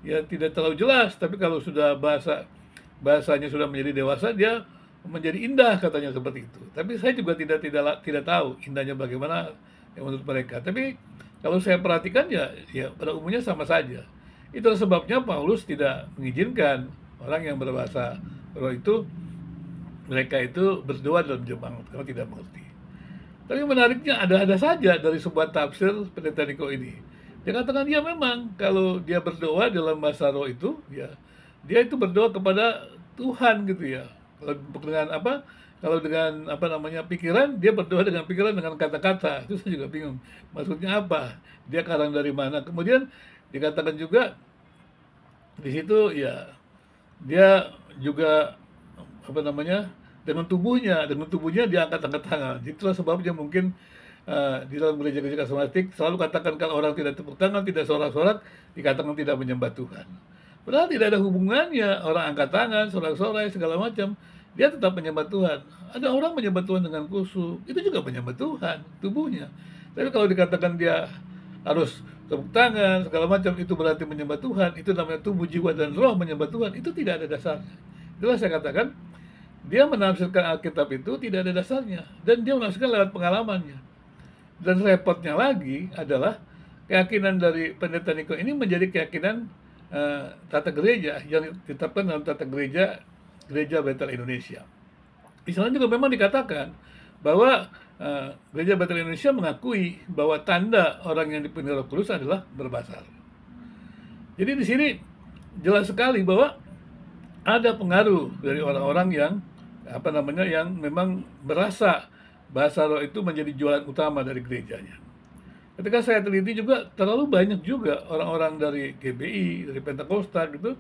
ya tidak terlalu jelas, tapi kalau sudah bahasanya sudah menjadi dewasa, dia menjadi indah katanya seperti itu. Tapi saya juga tidak tahu indahnya bagaimana yang menurut mereka. Tapi kalau saya perhatikan ya pada umumnya sama saja. Itulah sebabnya Paulus tidak mengizinkan orang yang berbahasa roh itu mereka itu berdoa dalam jemaat karena tidak mengerti. Tapi menariknya ada-ada saja dari sebuah tafsir pendeta Niko ini. Dia katakan ya memang kalau dia berdoa dalam bahasa roh itu ya dia itu berdoa kepada Tuhan gitu ya. Kalau dengan apa? Kalau dengan apa namanya pikiran dia berdoa dengan pikiran dengan kata-kata. Itu saya juga bingung. Maksudnya apa? Dia karang dari mana? Kemudian dikatakan juga di situ ya dia juga apa namanya dengan tubuhnya dia angkat-angkat tangan. Itulah sebabnya mungkin di dalam gereja-gereja karismatik selalu katakan kalau orang tidak tepuk tangan, tidak sorak-sorak, dikatakan tidak menyembah Tuhan. Padahal tidak ada hubungannya orang angkat tangan, sorak-sorai segala macam, dia tetap menyembah Tuhan. Ada orang menyembah Tuhan dengan khusyuk, itu juga menyembah Tuhan, tubuhnya. Tapi kalau dikatakan dia harus tepuk tangan segala macam itu berarti menyembah Tuhan, itu namanya tubuh, jiwa dan roh menyembah Tuhan, itu tidak ada dasarnya. Itulah saya katakan dia menafsirkan Alkitab itu tidak ada dasarnya dan dia menafsirkan lewat pengalamannya. Dan repotnya lagi adalah keyakinan dari pendeta Niko ini menjadi keyakinan tata gereja yang ditetapkan dalam tata gereja Gereja Betel Indonesia. Di sana juga memang dikatakan bahwa Gereja Betel Indonesia mengakui bahwa tanda orang yang dipenuhi Roh Kudus adalah berbasar. Jadi di sini jelas sekali bahwa ada pengaruh dari orang-orang yang apa namanya yang memang berasa bahasa roh itu menjadi jualan utama dari gerejanya. Ketika saya teliti juga terlalu banyak juga orang-orang dari GBI, dari Pentakosta gitu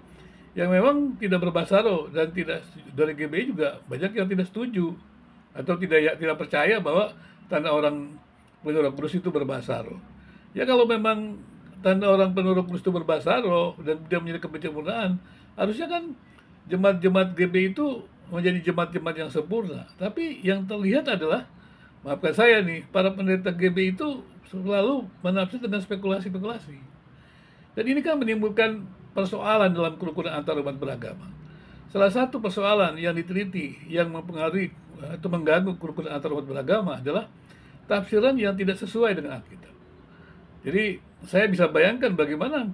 yang memang tidak berbahasa roh dan tidak dari GBI juga banyak yang tidak setuju atau tidak percaya bahwa tanda orang penuh Roh Kudus itu berbahasa roh. Ya kalau memang tanda orang penuh Roh Kudus itu berbahasa roh dan dia menjadi kepenyempurnaan, harusnya kan jemaat-jemaat GB itu menjadi jemaat-jemaat yang sempurna. Tapi yang terlihat adalah, maafkan saya nih, para pendeta GB itu selalu menafsir dengan spekulasi-spekulasi. Dan ini kan menimbulkan persoalan dalam kerukunan antar umat beragama. Salah satu persoalan yang diteliti yang mempengaruhi atau mengganggu kerukunan antar umat beragama adalah tafsiran yang tidak sesuai dengan Alkitab. Jadi saya bisa bayangkan bagaimana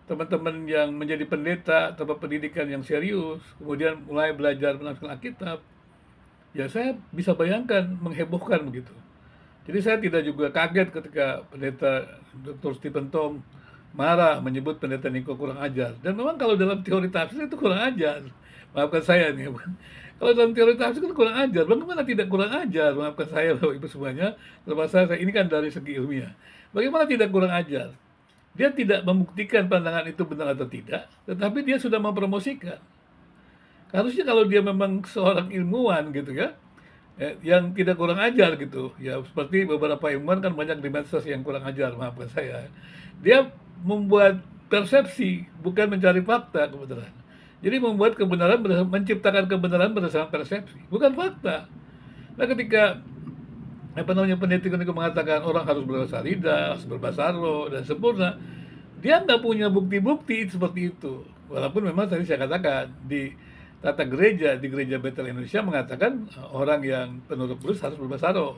teman-teman yang menjadi pendeta atau pendidikan yang serius, kemudian mulai belajar menafsirkan Alkitab, ya saya bisa bayangkan menghebohkan begitu. Jadi saya tidak juga kaget ketika pendeta Dr. Stephen Tong marah menyebut pendeta Niko kurang ajar. Dan memang kalau dalam teori tafsir itu kurang ajar. Maafkan saya nih. Kalau dalam teori tafsir kan kurang ajar. Bagaimana tidak kurang ajar? Maafkan saya Bapak Ibu semuanya. Terpaksa saya ini kan dari segi ilmiah. Bagaimana tidak kurang ajar? Dia tidak membuktikan pandangan itu benar atau tidak, tetapi dia sudah mempromosikan. Harusnya kalau dia memang seorang ilmuwan gitu ya, yang tidak kurang ajar gitu, ya seperti beberapa ilmuwan kan banyak di medsos yang kurang ajar, maafkan saya. Dia membuat persepsi, bukan mencari fakta kebenaran. Jadi membuat kebenaran, menciptakan kebenaran berdasarkan persepsi, bukan fakta. Nah ketika apa namanya peneliti itu mengatakan orang harus berbahasa lidah, harus berbahasa roh dan sempurna, dia nggak punya bukti-bukti seperti itu. Walaupun memang tadi saya katakan di tata gereja di gereja Betel Indonesia mengatakan orang yang penuh Roh Kudus harus berbahasa roh.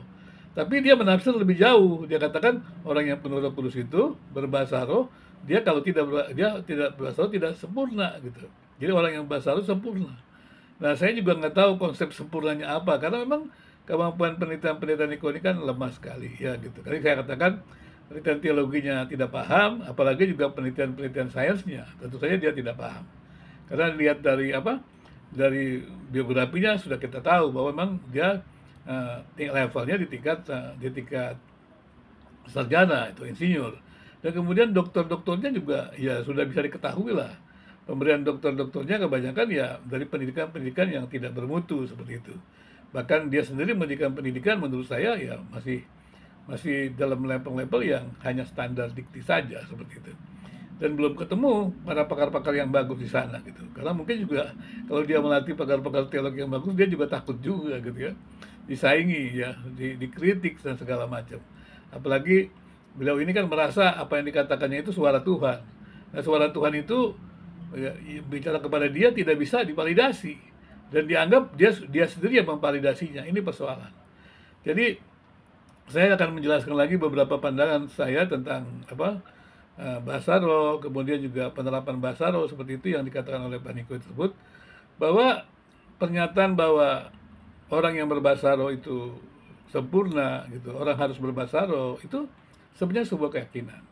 Tapi dia menafsir lebih jauh. Dia katakan orang yang penuh Roh Kudus itu berbahasa roh, dia tidak berbahasa roh tidak sempurna gitu. Jadi orang yang berbahasa roh sempurna. Nah, saya juga nggak tahu konsep sempurnanya apa karena memang kemampuan penelitian-penelitian Niko ini kan lemah sekali ya gitu. Tadi saya katakan penelitian teologinya tidak paham, apalagi juga penelitian-penelitian sainsnya. Tentu saja dia tidak paham. Karena lihat dari apa? Dari biografinya sudah kita tahu bahwa memang dia levelnya di tingkat sarjana itu insinyur. Dan kemudian dokter-dokternya juga ya sudah bisa diketahui lah. Pemberian dokter-dokternya kebanyakan ya dari pendidikan-pendidikan yang tidak bermutu seperti itu. Bahkan dia sendiri memberikan pendidikan menurut saya ya masih masih dalam level-level yang hanya standar dikti saja seperti itu. Dan belum ketemu para pakar-pakar yang bagus di sana gitu. Karena mungkin juga kalau dia melatih pakar-pakar teologi yang bagus, dia juga takut juga gitu ya. Disaingi ya, dikritik dan segala macam. Apalagi beliau ini kan merasa apa yang dikatakannya itu suara Tuhan. Nah, suara Tuhan itu ya, bicara kepada dia tidak bisa divalidasi dan dianggap dia sendiri yang memvalidasinya. Ini persoalan. Jadi saya akan menjelaskan lagi beberapa pandangan saya tentang apa bahasa roh, kemudian juga penerapan bahasa roh seperti itu yang dikatakan oleh Pak Niko tersebut, bahwa pernyataan bahwa orang yang berbahasa roh itu sempurna gitu, orang harus berbahasa roh itu sebenarnya sebuah keyakinan.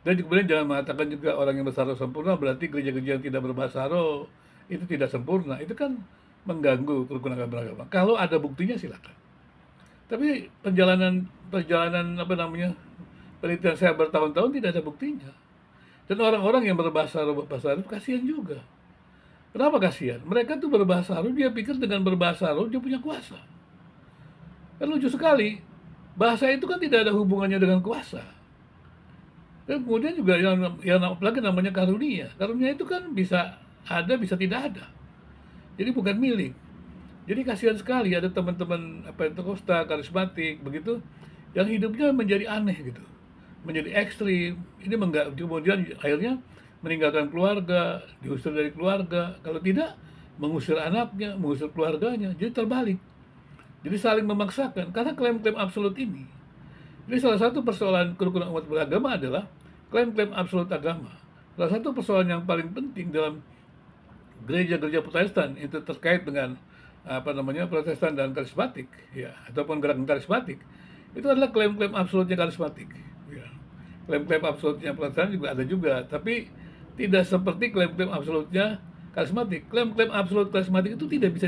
Dan kemudian jangan mengatakan juga orang yang berbahasa roh sempurna berarti gereja-gereja yang tidak berbahasa roh itu tidak sempurna. Itu kan mengganggu kerukunan beragama. Kalau ada buktinya silakan. Tapi perjalanan perjalanan apa namanya penelitian saya bertahun-tahun tidak ada buktinya. Dan orang-orang yang berbahasa roh kasihan juga. Kenapa kasihan? Mereka tuh berbahasa roh, dia pikir dengan berbahasa roh dia punya kuasa. Kan lucu sekali. Bahasa itu kan tidak ada hubungannya dengan kuasa. Dan kemudian juga yang apalagi namanya karunia. Karunia itu kan bisa ada, bisa tidak ada. Jadi bukan milik. Jadi kasihan sekali ada teman-teman Pentakosta, karismatik, begitu, yang hidupnya menjadi aneh gitu, menjadi ekstrim. Ini kemudian akhirnya meninggalkan keluarga, diusir dari keluarga. Kalau tidak, mengusir anaknya, mengusir keluarganya. Jadi terbalik. Jadi saling memaksakan karena klaim-klaim absolut ini. Jadi salah satu persoalan kerukunan umat beragama adalah klaim-klaim absolut agama. Salah satu persoalan yang paling penting dalam gereja-gereja Protestan itu terkait dengan apa namanya Protestan dan karismatik, ya, ataupun gerakan karismatik, itu adalah klaim-klaim absolutnya karismatik. Ya. Klaim-klaim absolutnya Protestan juga ada juga, tapi tidak seperti klaim-klaim absolutnya karismatik. Klaim-klaim absolut karismatik itu tidak bisa